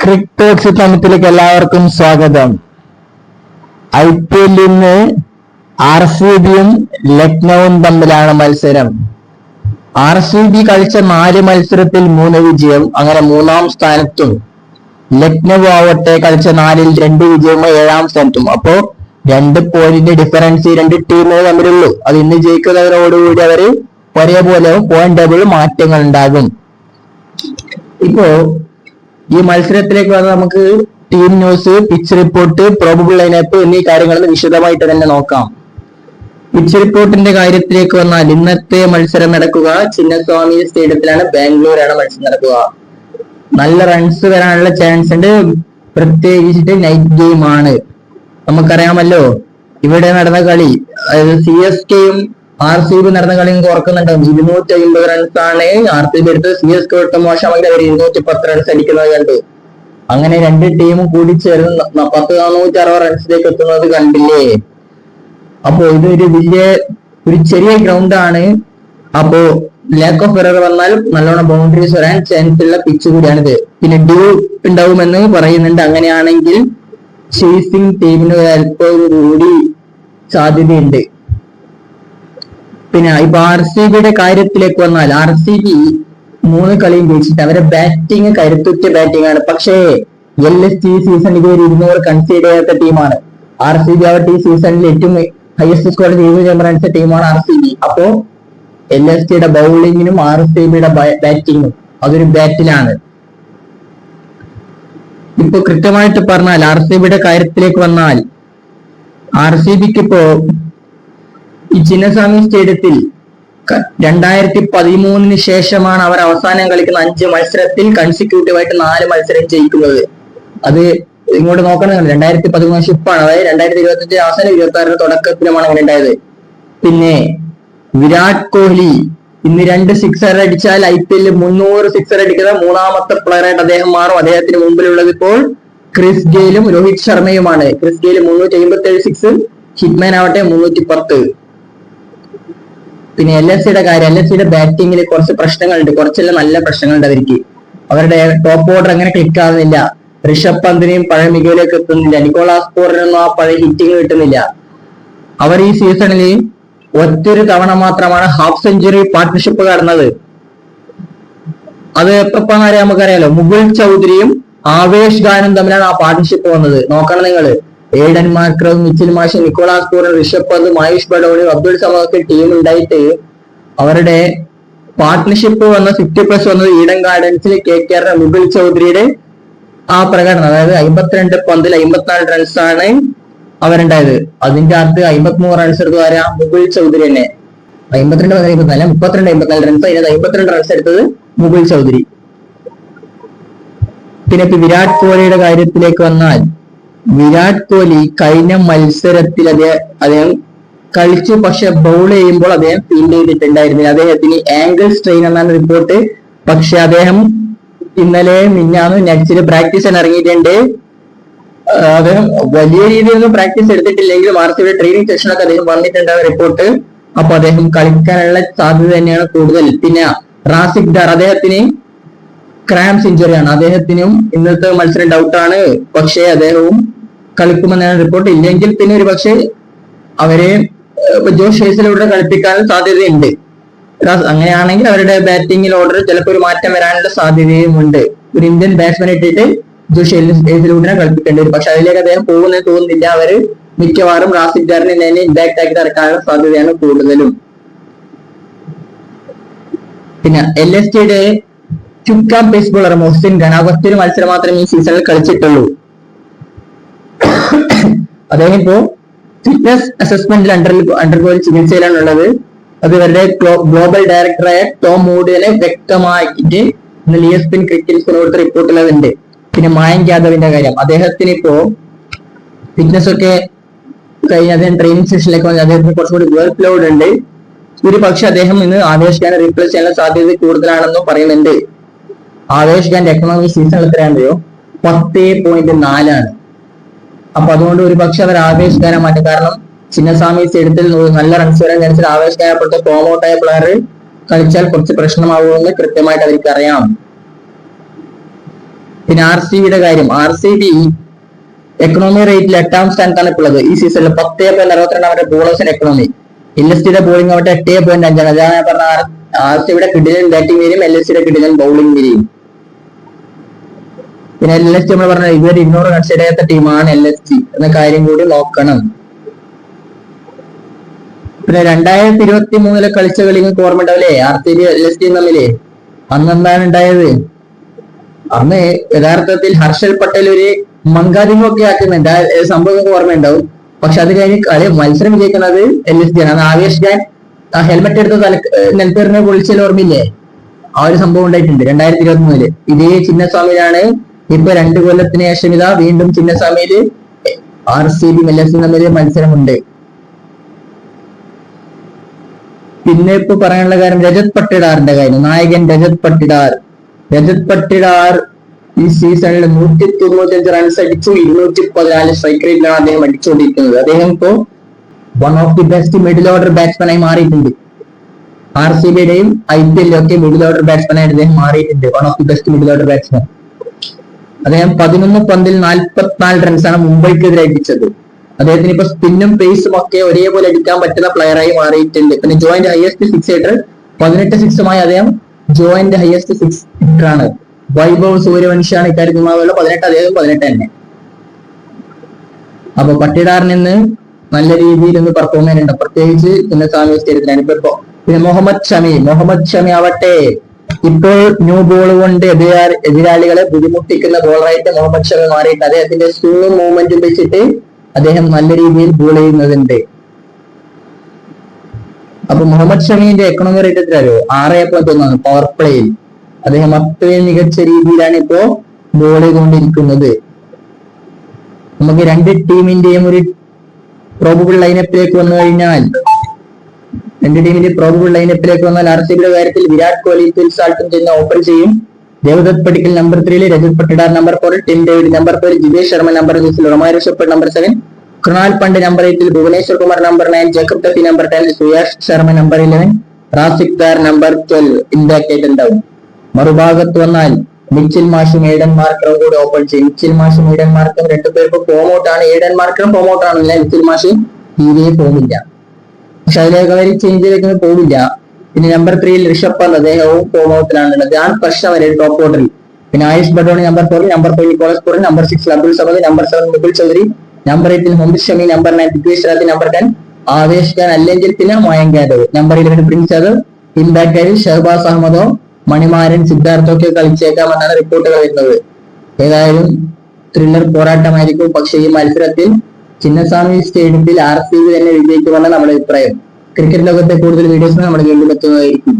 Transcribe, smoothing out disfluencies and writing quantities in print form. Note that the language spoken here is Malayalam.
ക്രിക്കറ്റ് തലത്തിലേക്ക് എല്ലാവർക്കും സ്വാഗതം. IPL ഇന്ന് RCBയും ലക്നൌവും തമ്മിലാണ് മത്സരം. RCB കളിച്ച 4 മത്സരത്തിൽ 3 വിജയം, അങ്ങനെ 3-ാം സ്ഥാനത്തും. ലക്നൌ ആവട്ടെ കളിച്ച 4-ൽ 2 വിജയവുമായി 7-ാം സ്ഥാനത്തും. അപ്പോ 2 പോയിന്റ് ഡിഫറൻസ് 2 ടീമുകൾ തമ്മിലുള്ളൂ. അത് ഇന്ന് ജയിക്കുന്നവരോടുകൂടി അവര് ഒരേപോലെ പോയിന്റ് ടേബിൾ മാറ്റങ്ങൾ ഉണ്ടാകും. ഇപ്പോ ഈ മത്സരത്തിലേക്ക് വന്ന് നമുക്ക് team news, pitch report, probable lineup എന്നീ കാര്യങ്ങൾ വിശദമായിട്ട് തന്നെ നോക്കാം. പിച്ച് റിപ്പോർട്ടിന്റെ കാര്യത്തിലേക്ക് വന്നാൽ ഇന്നത്തെ മത്സരം നടക്കുക ചിന്നസ്വാമി സ്റ്റേഡിയത്തിലാണ്. ബാംഗ്ലൂരാണ് മത്സരം നടക്കുക. നല്ല റൺസ് വരാനുള്ള ചാൻസ് ഉണ്ട്, പ്രത്യേകിച്ചിട്ട് നൈറ്റ് ഗെയിം ആണ്. നമുക്കറിയാമല്ലോ ഇവിടെ നടന്ന കളി, അതായത് CSKയും RCB നടന്ന കളി ഓർക്കുന്നുണ്ടാവും. 250 റൺസ് ആണ് RCB എടുത്തത്. CSK ഒട്ടും മോശമായിട്ട് അവർ 210 റൺസ് അടിക്കുന്നത് കണ്ടു. അങ്ങനെ 2 ടീമും കൂടി ചേർന്ന് 460 റൺസിലേക്ക് എത്തുന്നത് കണ്ടില്ലേ. അപ്പോ ഇതൊരു ഒരു ചെറിയ ഗ്രൗണ്ട് ആണ്. അപ്പോ ലാക്ക് ഓഫ് എറർ വന്നാൽ നല്ലോണം ബൗണ്ടറീസ് വരാൻ ചാൻസ് ഉള്ള പിച്ച് കൂടിയാണിത്. പിന്നെ ഡ്യൂ ഉണ്ടാവുമെന്ന് പറയുന്നുണ്ട്. അങ്ങനെയാണെങ്കിൽ ചേസിംഗ് ടീമിന് അല്പം കൂടി സാധ്യതയുണ്ട്. പിന്നെ ഇപ്പൊ RCBയുടെ കാര്യത്തിലേക്ക് വന്നാൽ RCB 3 കളിയും ജയിച്ചിട്ട് അവരെ ബാറ്റിംഗ് കരുത്തുറ്റ ബാറ്റിംഗ് ആണ്. പക്ഷേ LSG സീസൺ ഇതുവരെ 200 കൺസീഡ് ചെയ്യാത്ത ടീമാണ്. RCB ആവട്ടെ ഈ സീസണിൽ ഏറ്റവും ഹയസ്റ്റ് സ്കോർ റൺസ് ടീമാണ് RCB. അപ്പോ LSGയുടെ ബൗളിങ്ങിനും RCBയുടെ ബാറ്റിങ്ങും അതൊരു ബാറ്റിലാണ്. ഇപ്പൊ കൃത്യമായിട്ട് പറഞ്ഞാൽ RCBയുടെ കാര്യത്തിലേക്ക് വന്നാൽ RCBക്ക് ഇപ്പോ ഈ ചിന്നസ്വാമി സ്റ്റേഡിയത്തിൽ 2013 ശേഷമാണ് അവർ അവസാനം കളിക്കുന്ന 5 മത്സരത്തിൽ കൺസിക്യൂട്ടീവായിട്ട് 4 മത്സരം ജയിക്കുന്നത്. അത് ഇങ്ങോട്ട് നോക്കണം, 2013 ഷിപ്പാണ്. അതായത് 2025 അവസാനം 26 തുടക്കത്തിലുമാണ് അങ്ങനെ ഉണ്ടായത്. പിന്നെ വിരാട് കോഹ്ലി ഇന്ന് 2 സിക്സർ അടിച്ചാൽ IPL 300 സിക്സർ അടിക്കുന്ന 3ാമത്തെ പ്ലെയറായിട്ട് അദ്ദേഹം മാറും. അദ്ദേഹത്തിന് മുമ്പിലുള്ളത് ഇപ്പോൾ ക്രിസ് ഗെയിലും രോഹിത് ശർമ്മയുമാണ്. ക്രിസ് ഗെയിൽ 357 സിക്സ്, ഹിറ്റ്മാൻ ആവട്ടെ 310. പിന്നെ LSGയുടെ കാര്യം, LSGയുടെ ബാറ്റിങ്ങിൽ കുറച്ച് പ്രശ്നങ്ങളുണ്ട്. കുറച്ചെല്ലാം നല്ല പ്രശ്നങ്ങളുണ്ട് അവർക്ക്. അവരുടെ ടോപ്പ് ഓർഡർ അങ്ങനെ ക്ലിക്ക് ആവുന്നില്ല. ഋഷഭ് പന്തിനെയും പഴയ മികവിലേക്ക് എത്തുന്നില്ല. നിക്കോളാസ് പൂറിനൊന്നും ആ പഴയ ഹിറ്റിംഗ് കിട്ടുന്നില്ല. അവർ ഈ സീസണിൽ ഒറ്റൊരു തവണ മാത്രമാണ് ഹാഫ് സെഞ്ചുറി പാർട്ട്ണർഷിപ്പ് കടന്നത്. അത് എപ്പോഴാണെന്ന് അറിയാം, നമുക്കറിയാലോ. മുകുൾ ചൗധരിയും ആവേശ് ഖാനും തമ്മിലാണ് ആ പാർട്ട്ണർഷിപ്പ് വന്നത്. നോക്കണം നിങ്ങള്. ഏഡൻ മാർക്രവും, മിച്ചിൽ മാഷും, നിക്കോളാസ് പൂറും, ഋഷഭ് പന്ത്, മഹേഷ് ബഡോണിയും, അബ്ദുൾ സമദൊക്കെ ടീം ഉണ്ടായിട്ട് അവരുടെ പാർട്ട്ണർഷിപ്പ് വന്ന 50+ വന്നത് ഈഡൻ ഗാർഡൻസിൽ KKR മുകുൾ ചൗധരിയുടെ ആ പ്രകടനം. അതായത് 52 പന്തിൽ 54 റൺസ് ആണ് അവരുണ്ടായത്. അതിന്റെ അകത്ത് 53 റൺസ് എടുത്ത് വരാം മുകുൾ ചൗധരി തന്നെ. 32 റൺസ്, അതിനകത്ത് 52 റൺസ് എടുത്തത് മുകുൾ ചൗധരി. പിന്നെ ഇപ്പൊ വിരാട് കോഹ്ലിയുടെ കാര്യത്തിലേക്ക് വന്നാൽ, വിരാട് കോഹ്ലി കഴിഞ്ഞ മത്സരത്തിൽ അദ്ദേഹം കളിച്ചു, പക്ഷെ ബൗൾ ചെയ്യുമ്പോൾ അദ്ദേഹം ഫീൽഡ് ചെയ്തിട്ടുണ്ടായിരുന്നില്ല. അദ്ദേഹത്തിന് ആംഗിൾ സ്ട്രെയിൻ എന്നാണ് റിപ്പോർട്ട്. പക്ഷെ അദ്ദേഹം ഇന്നലെ മിഞ്ഞാന്ന് നെറ്റ്സിൽ പ്രാക്ടീസ് ഇറങ്ങിയിട്ടുണ്ട്. അദ്ദേഹം വലിയ രീതിയിലൊന്നും പ്രാക്ടീസ് എടുത്തിട്ടില്ലെങ്കിലും RCBയുടെ ട്രെയിനിങ് സെഷനൊക്കെ അദ്ദേഹം വന്നിട്ടുണ്ടാകും റിപ്പോർട്ട്. അപ്പൊ അദ്ദേഹം കളിക്കാനുള്ള സാധ്യത തന്നെയാണ് കൂടുതൽ. പിന്നെ റാസിക് ഡാർ, അദ്ദേഹത്തിന് ക്രാംസ് ഇഞ്ചുറിയാണ്. അദ്ദേഹത്തിനും ഇന്നത്തെ മത്സരം ഡൗട്ടാണ്. പക്ഷേ അദ്ദേഹവും കളിക്കുമെന്നാണ് റിപ്പോർട്ട്. ഇല്ലെങ്കിൽ പിന്നെ ഒരു പക്ഷേ അവരെ ജോഷ് ഹേസലിലൂടെ കളിപ്പിക്കാൻ സാധ്യതയുണ്ട്. അങ്ങനെയാണെങ്കിൽ അവരുടെ ബാറ്റിംഗിൽ ഓർഡർ ചിലപ്പോൾ ഒരു മാറ്റം വരാനുള്ള സാധ്യതയും ഉണ്ട്. ഒരു ഇന്ത്യൻ ബാറ്റ്സ്മാൻ ഇട്ടിട്ട് ജോഷ് ഹേസലിലൂടെ കളിപ്പിക്കേണ്ടി വരും. പക്ഷെ അതിലേക്ക് അദ്ദേഹം പോകുന്നതെന്ന് തോന്നുന്നില്ല. അവര് മിക്കവാറും റാസിക് ഡാറിനെ തന്നെ ഇമ്പാക്ട് ആക്കി ഇറക്കാനുള്ള സാധ്യതയാണ് കൂടുതലും. പിന്നെ LSGയുടെ ചുക്കാൻ പേസ് ബോളർ മൊഹ്സിൻ ഖാൻ ഒരു മത്സരം മാത്രമേ ഈ സീസണിൽ കളിച്ചിട്ടുള്ളൂ. അദ്ദേഹം ഇപ്പോ ഫിറ്റ്നസ് അസസ്മെന്റിൽ അണ്ടർഗോയിൽ ചികിത്സയിലാണുള്ളത്. അത് ഇവരുടെ ഗ്ലോബൽ ഡയറക്ടറായ ടോം മൂഡിനെ വ്യക്തമാക്കിയിട്ട് ഇന്നലെ ESPN ക്രിക്കറ്റ് കൊടുത്ത റിപ്പോർട്ടിൽ അതുണ്ട്. പിന്നെ മായങ്ക് യാദവിന്റെ കാര്യം, അദ്ദേഹത്തിന് ഇപ്പോ ഫിറ്റ്നസ് ഒക്കെ കഴിഞ്ഞ് അദ്ദേഹം ട്രെയിനിങ് സെഷനിലേക്ക് വന്ന് അദ്ദേഹത്തിന് കുറച്ചുകൂടി വർക്ക് ലോഡ് ഉണ്ട്. ഒരു പക്ഷെ അദ്ദേഹം ഇന്ന് ആവേശ് ഖാനെ റീപ്ലേസ് ചെയ്യാനുള്ള സാധ്യത കൂടുതലാണെന്നും പറയുന്നുണ്ട്. ആവേശ് ഖാന്റെ എക്കണോമി സീസൺ എത്രയാണെന്നോ 10.4 ആണ്. അപ്പൊ അതുകൊണ്ട് ഒരു പക്ഷെ അവർ ആവേശ് ഖാനെ മാറ്റും. കാരണം ചിന്നസ്വാമി സ്റ്റേഡിയത്തിൽ നല്ല റൺസ് വരാൻ ചാൻസ് ആവേശ് ഖാനെ പോലത്തെ ഫോം ഔട്ടായ പ്ലെയർ കളിച്ചാൽ കുറച്ച് പ്രശ്നമാവുമെന്ന് കൃത്യമായിട്ട് അവർക്ക് അറിയാം. പിന്നെ RCBയുടെ കാര്യം, RCB എക്കണോമി റേറ്റിൽ 8ാം സ്ഥാനത്താണ് ഇപ്പോൾ ഉള്ളത്. ഈ സീസണിൽ 10.62 അവരുടെ ബോളേഴ്സിന്റെ എക്കണോമി. LSTയുടെ ബോളിംഗ് അവരുടെ 8.5. അതാണ് ഞാൻ പറഞ്ഞ RCBയുടെ കിടിലൻ ബാറ്റിംഗ് വരും, LSTയുടെ കിടിലൻ ബൗളിംഗ് വരും. പിന്നെ LST നമ്മൾ പറഞ്ഞത് ഇതുവരെ 200 റൺസ് ഇടയാത്ത ടീമാണ് LST എന്ന കാര്യം കൂടി നോക്കണം. പിന്നെ 2023 കളിച്ച കളി നിങ്ങൾക്ക് ഓർമ്മ ഉണ്ടാവില്ലേ, RCB LST തമ്മില്? അന്നെന്താണ് ഉണ്ടായത്? അന്ന് യഥാർത്ഥത്തിൽ ഹർഷൽ പട്ടേൽ ഒരു മങ്കാദിങ്ങൊക്കെ ആക്കുന്നുണ്ട്, സംഭവം ഓർമ്മയുണ്ടാവും. പക്ഷെ അത് കഴിഞ്ഞ് മത്സരം വിജയിക്കുന്നത് LST ആണ്. അന്ന് ആവേശ് ഖാൻ ഹെൽമെറ്റ് എടുത്ത നെൽപ്പേറിനെ പൊളിച്ചാൽ ഓർമ്മയില്ലേ? ആ ഒരു സംഭവം ഉണ്ടായിട്ടുണ്ട് 2023. ഇതേ ചിന്നസ്വാമിയിലാണ് ഇപ്പൊ 2 കൊല്ലത്തിന് ശേഷം ഇതാ വീണ്ടും ചിന്നസ്വാമിയില് RCB LST തമ്മിൽ മത്സരമുണ്ട്. പിന്നെ ഇപ്പൊ പറയാനുള്ള കാര്യം രജത് പട്ടിദാറിന്റെ കാര്യം. നായകൻ രജത് പട്ടിദാർ ഈ സീസണിൽ 195 റൺസ് അടിച്ചു, 214 സ്ട്രൈക്ക് റേറ്റിലാണ് അദ്ദേഹം അടിച്ചുകൊണ്ടിരിക്കുന്നത്. അദ്ദേഹം ഇപ്പോ one of the best middle order batsman ആയി മാറിയിട്ടുണ്ട്. RCBയുടെയും IPLലും ഒക്കെ മിഡിൽ ഓർഡർ ബാറ്റ്സ്മാൻ ആയിട്ട് അദ്ദേഹം മാറിയിട്ടുണ്ട്. One of the best middle order batsman. അദ്ദേഹം 11 പന്തിൽ 44 റൺസാണ് മുംബൈക്കെതിരെ അടിച്ചത്. അദ്ദേഹത്തിന് ഇപ്പൊ സ്പിന്നും പേസും ഒക്കെ ഒരേപോലെ അടിക്കാൻ പറ്റുന്ന പ്ലെയറായി മാറിയിട്ടുണ്ട്. പിന്നെ ജോയിന്റ് ഹയസ്റ്റ് സിക്സ് ഹൈറ്റർ 18 സിക്സുമായി അദ്ദേഹം ജോയിന്റ് ഹയസ്റ്റ് സിക്സ് ഹൈറ്ററാണ്. വൈഭവ് സൂര്യവംശിയാണ് ഇക്കാര്യത്തിൽ 18, അദ്ദേഹം 18 തന്നെ. അപ്പൊ പട്ടിദാറിൽ നിന്ന് നല്ല രീതിയിൽ ഒന്ന് പെർഫോം ചെയ്യാനുണ്ട്, പ്രത്യേകിച്ച് ചിന്നസ്വാമി സ്റ്റേഡിയത്തിലാണ് ഇപ്പൊ. പിന്നെ മുഹമ്മദ് ഷമി ആവട്ടെ ഇപ്പോൾ ന്യൂ ബോൾ കൊണ്ട് എതിരാളികളെ ബുദ്ധിമുട്ടിക്കുന്ന ബോളറായിട്ട് മുഹമ്മദ് ഷമി മാറിയിട്ട് അദ്ദേഹത്തിന്റെ സ്വിങ്ങും മൂവ്മെന്റും വെച്ചിട്ട് അദ്ദേഹം നല്ല രീതിയിൽ ബോൾ ചെയ്യുന്നതുണ്ട്. അപ്പൊ മുഹമ്മദ് ഷമീന്റെ എക്കണോമി റേറ്റ് എത്രയോ 6.1 പവർ പ്ലേയിൽ. അദ്ദേഹം അത്രയും മികച്ച രീതിയിലാണ് ഇപ്പോ ബോൾ ചെയ്തുകൊണ്ടിരിക്കുന്നത്. നമുക്ക് 2 ടീമിന്റെയും ഒരു പ്രോബബിൾ ലൈനപ്പിലേക്ക് വന്നു കഴിഞ്ഞാൽ RCBയുടെ കാര്യത്തിൽ വിരാട് കോഹ്ലി, ഫിൽ സാൾട്ടും ചെന്ന് ഓപ്പൺ ചെയ്യും. Devdutt Padikkal number 3, Rajat Patidar number 4, Tim David number 4, Jitesh Sharma number 6, Romario Shepherd number 7, Krunal Pandya number 8, Bhuvneshwar Kumar number 9, Jacob Duffy number 10, Suyash Sharma number 11, Rasikh Dar number 12 impact ആയിട്ടുണ്ടാവും. മറുഭാഗത്ത് വന്നാൽ മിച്ചിൽ മാഷും ഏഡൻ മാർക്കറും കൂടി ഓപ്പൺ ചെയ്യും. മിച്ചിൽ മാഷും ഏഡൻ മാർക്കറും 2 പേർക്ക് ഫോം ഔട്ട് ആണ്. ഏഡൻ മാർക്കറും ഫോം ഔട്ട് ആണല്ലേ, മിച്ചിൽ മാഷ് തീരെ പോകില്ല. പക്ഷെ അതിലേക്ക് അവർ ചേഞ്ചിലേക്ക് പോകില്ല. പിന്നെ നമ്പർ 3 ഋഷഭ് പന്ത്, അദ്ദേഹവും ഫോം ഔട്ടിലാണുള്ളത്. ജാൻ പ്രശ്നം വരെ ടോപ്പ് ഓർഡറിൽ. പിന്നെ Ayush Badoni number 4, number 5 Nicholas Pooran, number 6 Abdul Samad, number 7 Mukul Choudhary, number 8 Mohammed Shami, number 9 Prithvi Shaw, number 10 Avesh Khan, അല്ലെങ്കിൽ പിന്നെ മയങ്ക് യാദവ്, നമ്പർ 11 പ്രിൻസ് യാദവ്, ഇമ്പാക്ട് ആയി ഷഹബാസ് അഹമ്മദോ മണിമാരൻ സിദ്ധാർത്ഥോ ഒക്കെ കളിച്ചേക്കാമെന്നാണ് റിപ്പോർട്ടുകൾ വരുന്നത്. ഏതായാലും ത്രില്ലർ പോരാട്ടമായിരിക്കും. പക്ഷേ ഈ മത്സരത്തിൽ ചിന്നസ്വാമി സ്റ്റേഡിയത്തിൽ RCB തന്നെ വിജയിക്കുമെന്നാണ് നമ്മുടെ അഭിപ്രായം. ക്രിക്കറ്റ് ലോകത്തെ കൂടുതൽ വീഡിയോസ് നമ്മൾ വീണ്ടും എത്തുന്നതായിരിക്കും.